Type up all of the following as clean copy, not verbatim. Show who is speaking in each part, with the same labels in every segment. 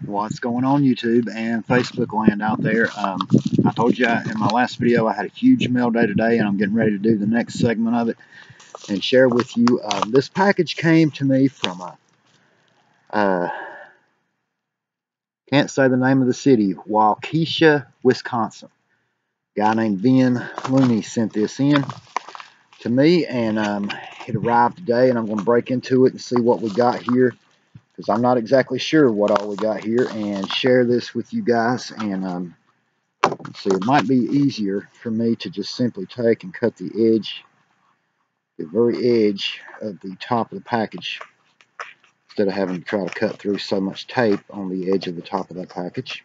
Speaker 1: What's going on, YouTube and Facebook land out there? I told you in my last video I had a huge mail day today, and I'm getting ready to do the next segment of it and share with you. This package came to me from can't say the name of the city, Waukesha, Wisconsin. A guy named Ben Looney sent this in to me, and it arrived today, and I'm going to break into it and see what we got here, because I'm not exactly sure what all we got here, and share this with you guys. And see, it might be easier for me to just simply take and cut the edge, the very edge of the top of the package, instead of having to try to cut through so much tape on the edge of the top of that package.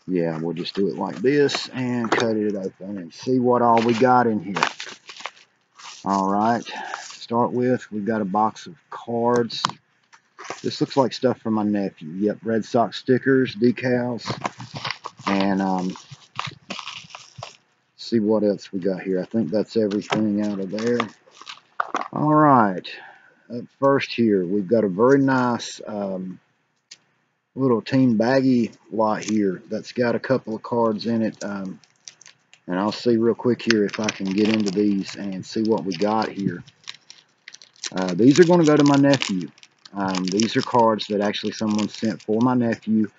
Speaker 1: Yeah, we'll just do it like this and cut it open and see what all we got in here. Alright, to start with, we've got a box of cards. This looks like stuff for my nephew. Yep, Red Sox stickers, decals, and see what else we got here. I think that's everything out of there. Alright, up first here, we've got a very nice little team baggie lot here that's got a couple of cards in it. And I'll see real quick here if I can get into these and see what we got here. These are going to go to my nephew. These are cards that actually someone sent for my nephew.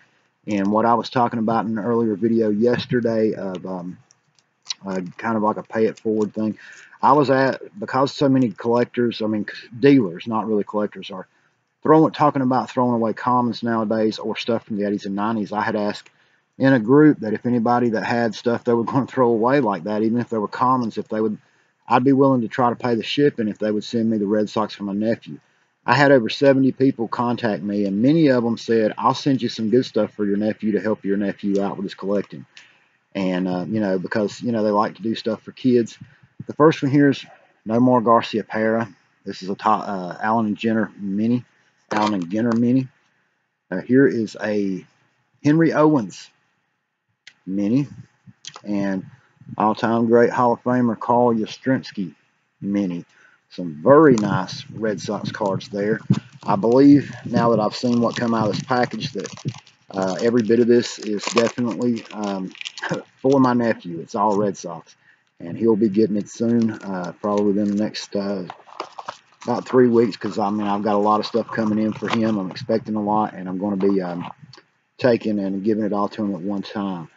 Speaker 1: And what I was talking about in an earlier video yesterday of kind of like a pay it forward thing, I was because so many collectors, I mean dealers, not really collectors, are talking about throwing away commons nowadays or stuff from the 80s and 90s. I had asked in a group that if anybody that had stuff they were going to throw away like that, even if they were commons, if they would, I'd be willing to try to pay the shipping if they would send me the Red Sox for my nephew. I had over 70 people contact me, and many of them said, I'll send you some good stuff for your nephew to help your nephew out with his collecting. And, you know, because, you know, they like to do stuff for kids. The first one here is No More Garcia Para. This is a Allen and Jenner mini. Allen and Ginter mini. Here is a Henry Owens mini. And all-time great Hall of Famer Carl Yastrzemski mini. Some very nice Red Sox cards there. I believe, now that I've seen what come out of this package, that every bit of this is definitely for my nephew. It's all Red Sox, and he'll be getting it soon, probably within the next about 3 weeks, because I mean I've got a lot of stuff coming in for him. I'm expecting a lot, and I'm going to be taking and giving it all to him at one time.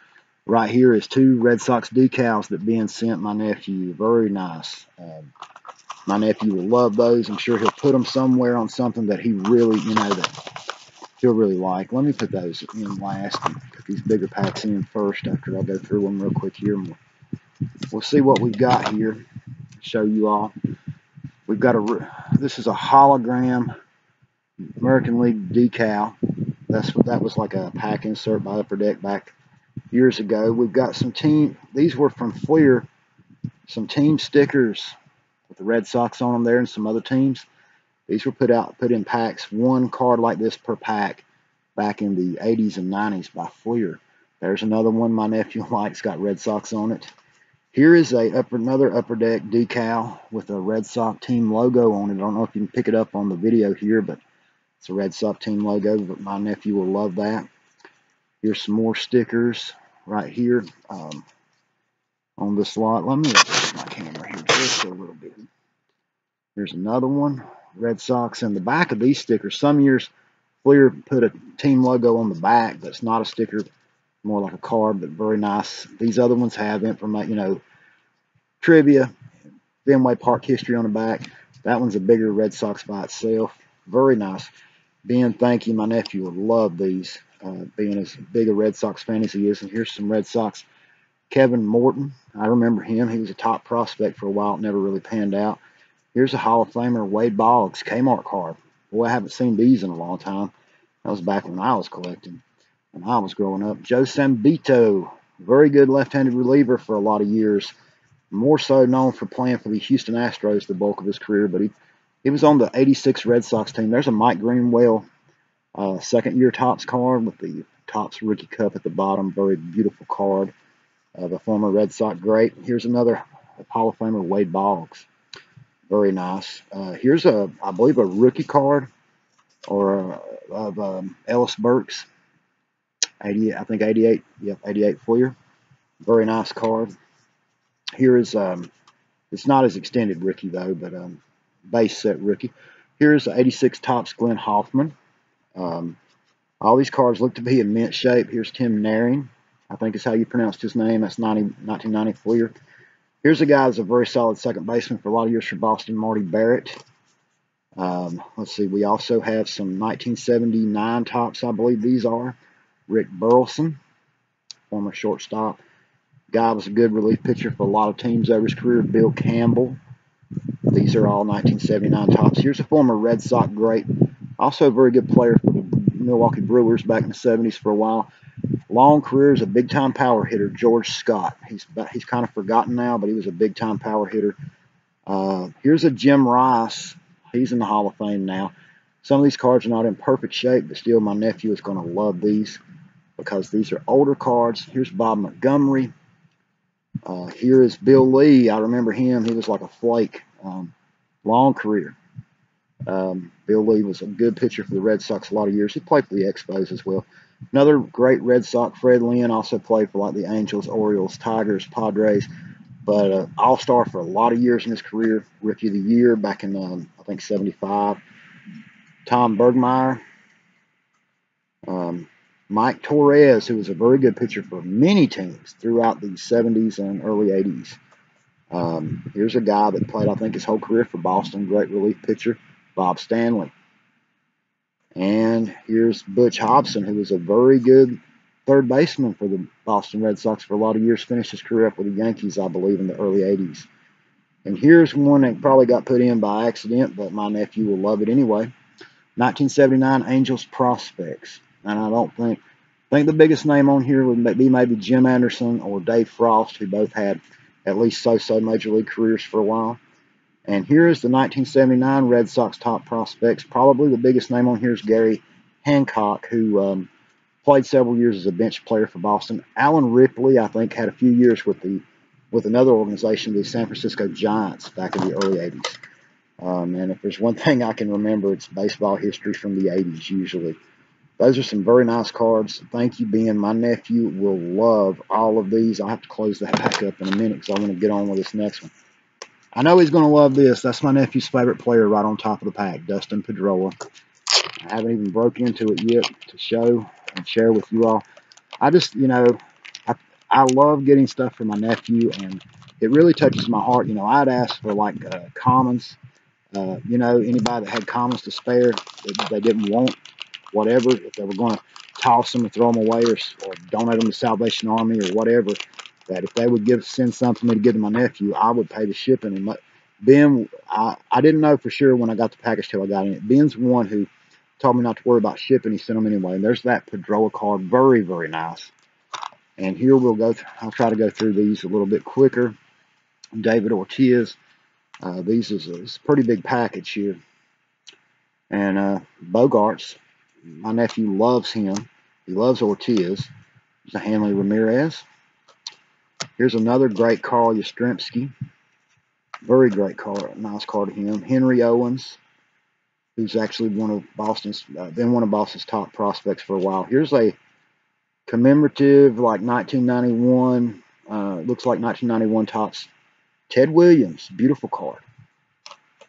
Speaker 1: Right here is 2 Red Sox decals that Ben sent my nephew. Very nice. My nephew will love those. I'm sure he'll put them somewhere on something that he really, you know, that he'll really like. Let me put those in last and put these bigger packs in first after I go through them real quick here. We'll see what we've got here. Show you all. We've got this is a hologram American League decal. That was like a pack insert by Upper Deck back years ago. We've got some these were from Fleer, some team stickers with the Red Sox on them there and some other teams. These were put in packs, 1 card like this per pack back in the 80s and 90s by Fleer. There's another one my nephew likes, got Red Sox on it. Here is another Upper Deck decal with a Red Sox team logo on it. I don't know if you can pick it up on the video here, but it's a Red Sox team logo, but my nephew will love that. Here's some more stickers right here on this lot. Let me adjust my camera here just a little bit. Here's another one, Red Sox. In the back of these stickers, some years Fleer put a team logo on the back that's not a sticker, more like a card, but very nice. These other ones have information, you know, trivia, Fenway Park history on the back. That one's a bigger Red Sox by itself. Very nice. Ben, thank you. My nephew would love these, being as big a Red Sox fan as he is. And here's some Red Sox. Kevin Morton, I remember him. He was a top prospect for a while. It never really panned out. Here's a Hall of Famer, Wade Boggs, Kmart card. Boy, I haven't seen these in a long time. That was back when I was collecting, when I was growing up. Joe Sambito, very good left-handed reliever for a lot of years. More so known for playing for the Houston Astros the bulk of his career, but he was on the 86 Red Sox team. There's a Mike Greenwell second-year Topps card with the Topps Rookie Cup at the bottom. Very beautiful card of a former Red Sox great. Here's another Hall of Famer, Wade Boggs. Very nice. Here's I believe a rookie card or of Ellis Burks. 80, I think 88. Yep, 88 Fleer. Very nice card. Here is it's not as extended rookie though, but base set rookie. Here's 86 Topps Glenn Hoffman. All these cards look to be in mint shape. Here's Tim Naring. I think is how you pronounced his name. That's 1990 Fleer. Here's a guy that's a very solid second baseman for a lot of years for Boston, Marty Barrett. Let's see. We also have some 1979 Topps, I believe these are. Rick Burleson, former shortstop. Guy was a good relief pitcher for a lot of teams over his career. Bill Campbell. These are all 1979 Topps. Here's a former Red Sox great. Also a very good player for the Milwaukee Brewers back in the 70s for a while. Long career as a big-time power hitter, George Scott. He's kind of forgotten now, but he was a big-time power hitter. Here's a Jim Rice. He's in the Hall of Fame now. Some of these cards are not in perfect shape, but still my nephew is going to love these because these are older cards. Here's Bob Montgomery. Here is Bill Lee. I remember him. He was like a flake. Long career. Bill Lee was a good pitcher for the Red Sox a lot of years. He played for the Expos as well. Another great Red Sox, Fred Lynn, also played for like the Angels, Orioles, Tigers, Padres, but all-star for a lot of years in his career. Rookie of the Year back in, I think, 75. Tom Bergmeyer. Mike Torres, who was a very good pitcher for many teams throughout the 70s and early 80s. Here's a guy that played, I think, his whole career for Boston, great relief pitcher, Bob Stanley. And here's Butch Hobson, who was a very good third baseman for the Boston Red Sox for a lot of years, finished his career up with the Yankees, I believe, in the early 80s. And here's one that probably got put in by accident, but my nephew will love it anyway. 1979 Angels Prospects. And I think the biggest name on here would be maybe Jim Anderson or Dave Frost, who both had at least so-so major league careers for a while. And here is the 1979 Red Sox top prospects. Probably the biggest name on here is Gary Hancock, who played several years as a bench player for Boston. Alan Ripley, I think, had a few years with another organization, the San Francisco Giants, back in the early 80s. And if there's one thing I can remember, it's baseball history from the 80s usually. Those are some very nice cards. Thank you, Ben. My nephew will love all of these. I'll have to close that back up in a minute because I want to get on with this next one. I know he's going to love this. That's my nephew's favorite player right on top of the pack, Dustin Pedroia. I haven't even broken into it yet to show and share with you all. I just, I love getting stuff for my nephew, and it really touches my heart. I'd ask for like commons. Anybody that had commons to spare that they didn't want, whatever, if they were going to toss them or throw them away or donate them to Salvation Army or whatever, that if they would send something to me to give to my nephew, I would pay the shipping. And Ben, I didn't know for sure when I got the package till I got in it. Ben's the one who told me not to worry about shipping. He sent them anyway. And there's that Pedroia card. Very, very nice. And here we'll go. I'll try to go through these a little bit quicker. David Ortiz. These is a pretty big package here. And Bogarts. My nephew loves him. He loves Ortiz. There's a Hanley Ramirez. Here's another great Carl Yastrzemski. Very great card. Nice card of him. Henry Owens, who's actually been one of Boston's top prospects for a while. Here's a commemorative, like 1991, looks like 1991 Topps. Ted Williams, beautiful card.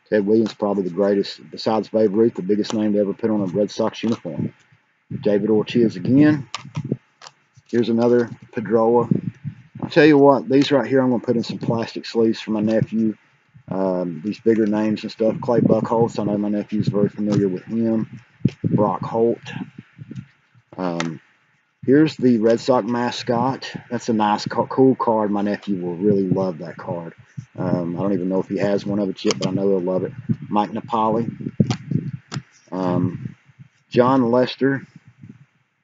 Speaker 1: Ted Williams, probably the greatest, besides Babe Ruth, the biggest name to ever put on a Red Sox uniform. David Ortiz again. Here's another Pedroia. I'll tell you what, these right here, I'm going to put in some plastic sleeves for my nephew. These bigger names and stuff. Clay Buchholz, I know my nephew's very familiar with him. Brock Holt. Here's the Red Sox mascot. That's a nice, cool card. My nephew will really love that card. I don't even know if he has one of it yet, but I know he'll love it. Mike Napoli. John Lester,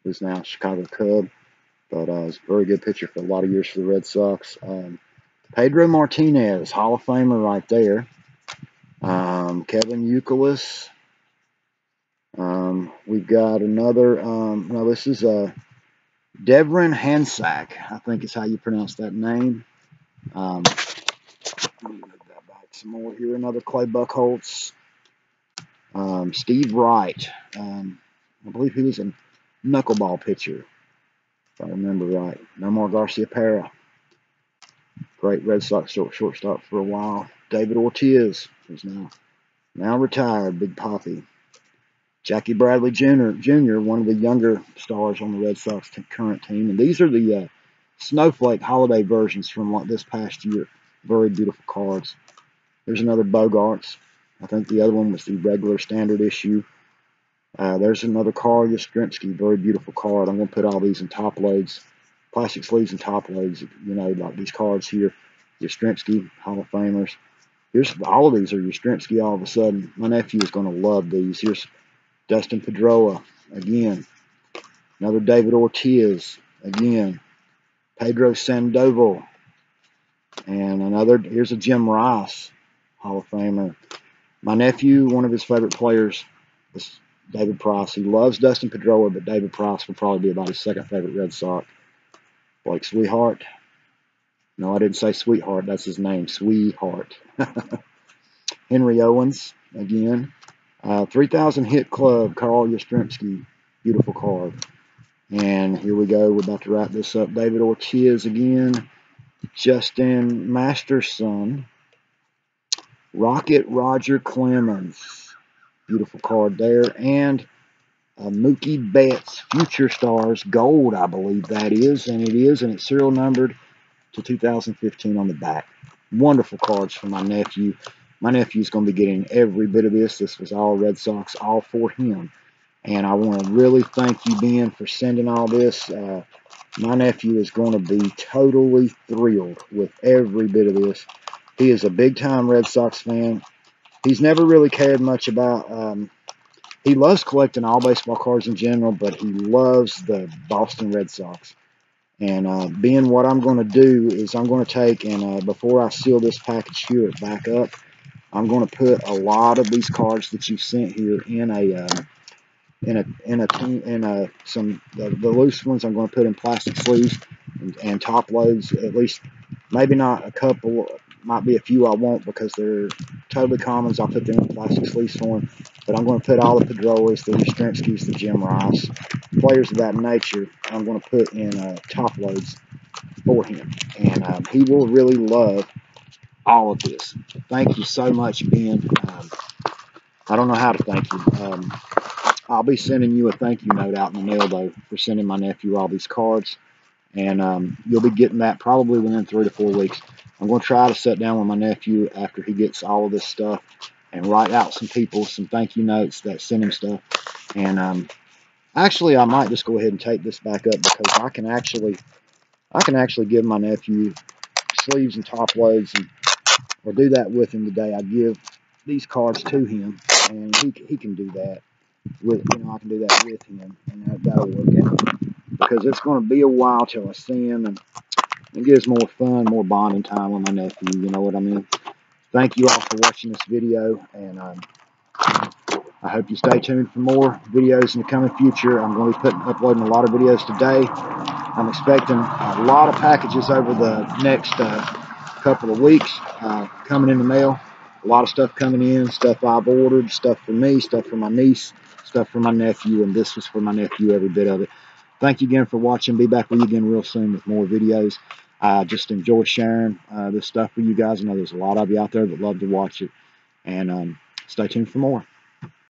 Speaker 1: who's now a Chicago Cub, but he's a very good pitcher for a lot of years for the Red Sox. Pedro Martinez, Hall of Famer right there. Kevin Youkilis. We've got another, no, this is Devrin Hansack, I think is how you pronounce that name. Let me move that back some more here. Another Clay Buchholz. Steve Wright. I believe he was a knuckleball pitcher. if I remember right. Nomar Garciaparra, great Red Sox shortstop for a while. David Ortiz is now retired, Big Poppy. Jackie Bradley Jr., one of the younger stars on the Red Sox current team. And these are the Snowflake holiday versions from this past year. Very beautiful cards. There's another Bogarts. I think the other one was the regular standard issue. There's another card, Yastrzemski. Very beautiful card. I'm going to put all these in top loads. Plastic sleeves and top loads. You know, like these cards here. Yastrzemski, Hall of Famers. Here's all of these are Yastrzemski all of a sudden. My nephew is going to love these. Here's Dustin Pedroia, again. Another David Ortiz, again. Pedro Sandoval. And here's a Jim Rice, Hall of Famer. My nephew, one of his favorite players is David Price. He loves Dustin Pedroia, but David Price will probably be about his second favorite Red Sox. Blake Sweetheart. No, I didn't say Sweetheart. That's his name, Sweetheart. Henry Owens, again. 3,000 Hit Club, Carl Yastrzemski. Beautiful card. And here we go. We're about to wrap this up. David Ortiz again. Justin Masterson. Rocket Roger Clemens. Beautiful card there. And Mookie Betts Future Stars Gold, I believe that is. And it is. And it's serial numbered to 2015 on the back. Wonderful cards for my nephew. My nephew's going to be getting every bit of this. This was all Red Sox, all for him. And I want to really thank you, Ben, for sending all this. My nephew is going to be totally thrilled with every bit of this. He is a big-time Red Sox fan. He's never really cared much about... he loves collecting all baseball cards in general, but he loves the Boston Red Sox. And Ben, what I'm going to do is I'm going to take and before I seal this package here back up, I'm going to put a lot of these cards that you've sent here in some the loose ones. I'm going to put in plastic sleeves and top loads. At least, maybe not a couple. Might be a few I won't because they're totally commons. I'll put them in plastic sleeves for him. But I'm going to put all the Pedroias, the Yastrzemskis, the Jim Rice, players of that nature. I'm going to put in top loads for him, and he will really love all of this. Thank you so much, Ben. I don't know how to thank you. I'll be sending you a thank you note out in the mail, though, for sending my nephew all these cards. And you'll be getting that probably within 3 to 4 weeks. I'm going to try to sit down with my nephew after he gets all of this stuff and write out some thank you notes that send him stuff. And actually, I might just go ahead and take this back up because I can actually give my nephew sleeves and top loads or do that with him today. I give these cards to him, and he can do that. I can do that with him, and that'll work out because it's going to be a while till I see him, and it gives more fun, more bonding time with my nephew. You know what I mean? Thank you all for watching this video, and I hope you stay tuned for more videos in the coming future. I'm going to be uploading a lot of videos today. I'm expecting a lot of packages over the next couple of weeks coming in the mail. A lot of stuff coming in, stuff I've ordered, stuff for me, stuff for my niece, stuff for my nephew, and this was for my nephew, every bit of it. Thank you again for watching. Be back with you again real soon with more videos. I just enjoy sharing this stuff with you guys. I know there's a lot of you out there that love to watch it. And stay tuned for more.